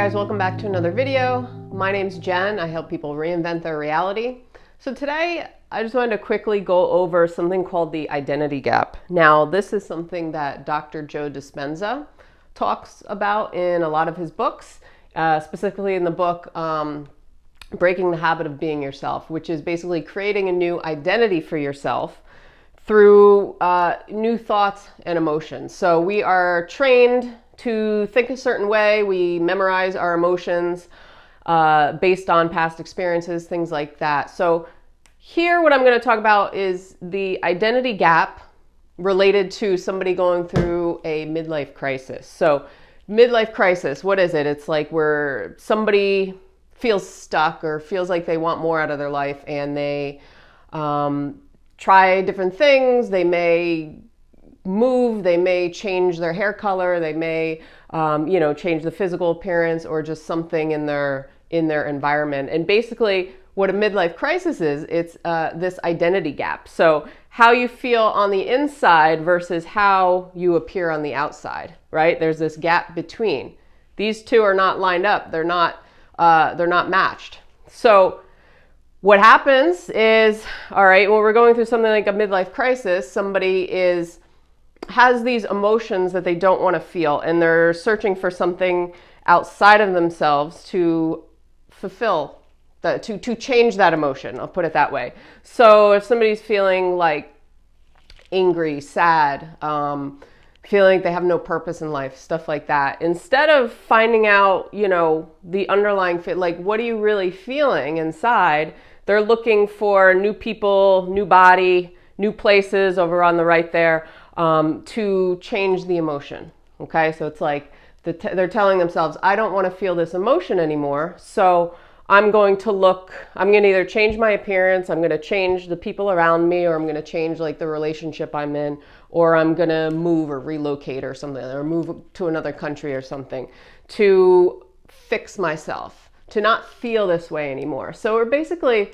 guys, welcome back to another video. My name's Jen. I help people reinvent their reality. So today I just wanted to quickly go over something called the identity gap. Now this is something that Dr. Joe Dispenza talks about in a lot of his books, specifically in the book Breaking the Habit of Being Yourself, which is basically creating a new identity for yourself through new thoughts and emotions. So we are trained to think a certain way. We memorize our emotions based on past experiences, things like that. So here what I'm going to talk about is the identity gap related to somebody going through a midlife crisis. So midlife crisis, what is it? It's like where somebody feels stuck or feels like they want more out of their life, and they try different things. They may move, they may change their hair color, they may change the physical appearance or just something in their environment. And basically what a midlife crisis is, it's this identity gap. So how you feel on the inside versus how you appear on the outside, right? There's this gap between. These two are not lined up. They're not matched. So what happens is, all right, when we're going through something like a midlife crisis, somebody has these emotions that they don't want to feel, and they're searching for something outside of themselves to fulfill, to change that emotion. I'll put it that way. So if somebody's feeling like angry, sad, feeling like they have no purpose in life, stuff like that, instead of finding out, the underlying fit, like what are you really feeling inside, they're looking for new people, new body, new places over on the right there, to change the emotion. Okay, so it's like they're telling themselves, I don't want to feel this emotion anymore, so I'm going to either change my appearance, I'm going to change the people around me, or I'm going to change like the relationship I'm in, or I'm going to move or relocate or something, or move to another country or something to fix myself, to not feel this way anymore. So we're basically,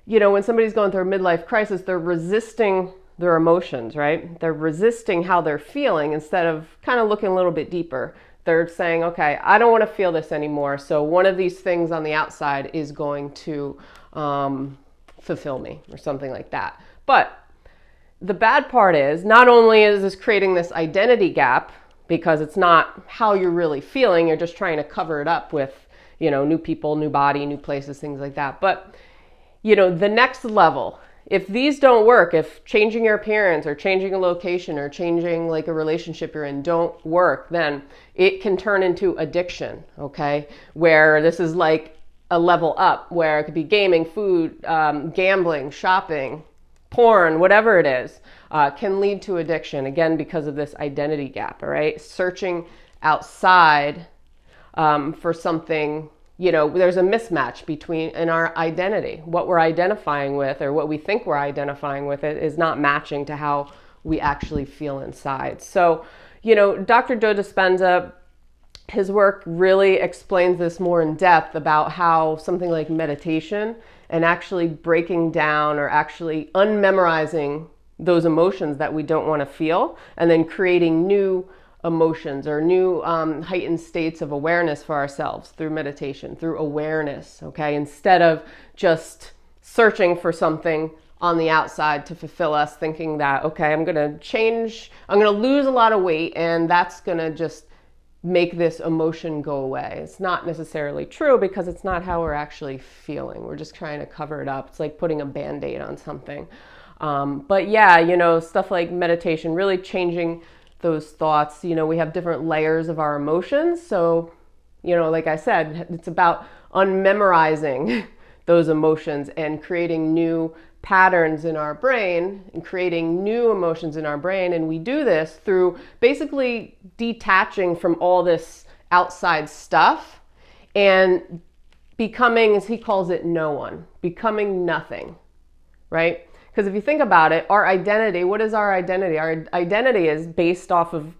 when somebody's going through a midlife crisis, they're resisting their emotions, right? They're resisting how they're feeling instead of kind of looking a little bit deeper. They're saying, okay, I don't want to feel this anymore. So one of these things on the outside is going to fulfill me or something like that. But the bad part is, not only is this creating this identity gap because it's not how you're really feeling, you're just trying to cover it up with, new people, new body, new places, things like that. But, the next level, if these don't work, if changing your appearance or changing a location or changing like a relationship you're in don't work, then it can turn into addiction, okay? Where this is like a level up, where it could be gaming, food, gambling, shopping, porn, whatever it is, can lead to addiction, again, because of this identity gap, all right? Searching outside for something. There's a mismatch in our identity. What we're identifying with, or what we think we're identifying with, it is not matching to how we actually feel inside. So, Dr. Joe Dispenza, his work really explains this more in depth about how something like meditation and actually breaking down or actually unmemorizing those emotions that we don't want to feel, and then creating new emotions or new heightened states of awareness for ourselves through meditation, through awareness, okay? Instead of just searching for something on the outside to fulfill us, thinking that, okay, I'm going to lose a lot of weight, and that's going to just make this emotion go away. It's not necessarily true, because it's not how we're actually feeling. We're just trying to cover it up. It's like putting a Band-Aid on something. But yeah, stuff like meditation, really changing those thoughts. We have different layers of our emotions. So, like I said, it's about unmemorizing those emotions and creating new patterns in our brain and creating new emotions in our brain. And we do this through basically detaching from all this outside stuff and becoming, as he calls it, no one, becoming nothing, right? Because if you think about it, our identity, what is our identity? Our identity is based off of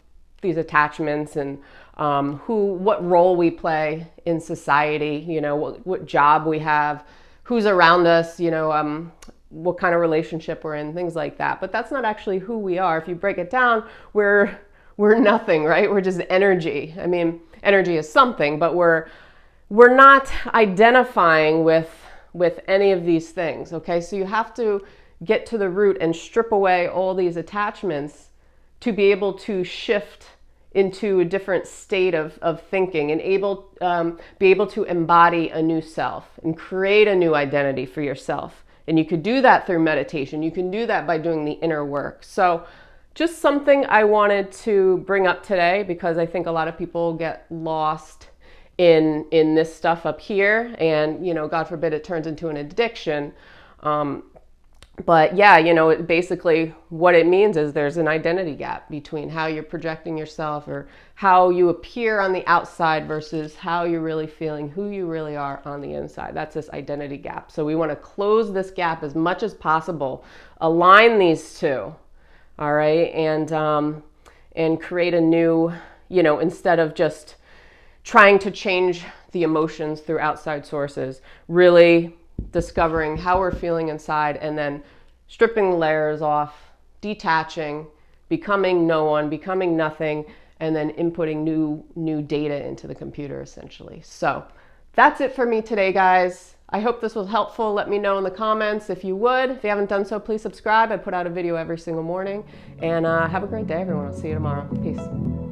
these attachments and what role we play in society, what job we have, who's around us, what kind of relationship we're in, things like that. But that's not actually who we are. If you break it down, we're we're nothing, right? We're just energy. I mean, energy is something, but we're not identifying with any of these things, okay? So you have to get to the root and strip away all these attachments to be able to shift into a different state of thinking and be able to embody a new self and create a new identity for yourself. And you could do that through meditation. You can do that by doing the inner work. So just something I wanted to bring up today, because I think a lot of people get lost in this stuff up here, and God forbid it turns into an addiction. But yeah, basically what it means is there's an identity gap between how you're projecting yourself or how you appear on the outside versus how you're really feeling, who you really are on the inside. That's this identity gap. So we want to close this gap as much as possible, align these two, all right, and create a new, instead of just trying to change the emotions through outside sources, really discovering how we're feeling inside and then stripping layers off, detaching, becoming no one, becoming nothing, and then inputting new data into the computer essentially. So that's it for me today, guys. I hope this was helpful. Let me know in the comments if you would. If you haven't done so, please subscribe. I put out a video every single morning. And have a great day, everyone. I'll see you tomorrow. Peace.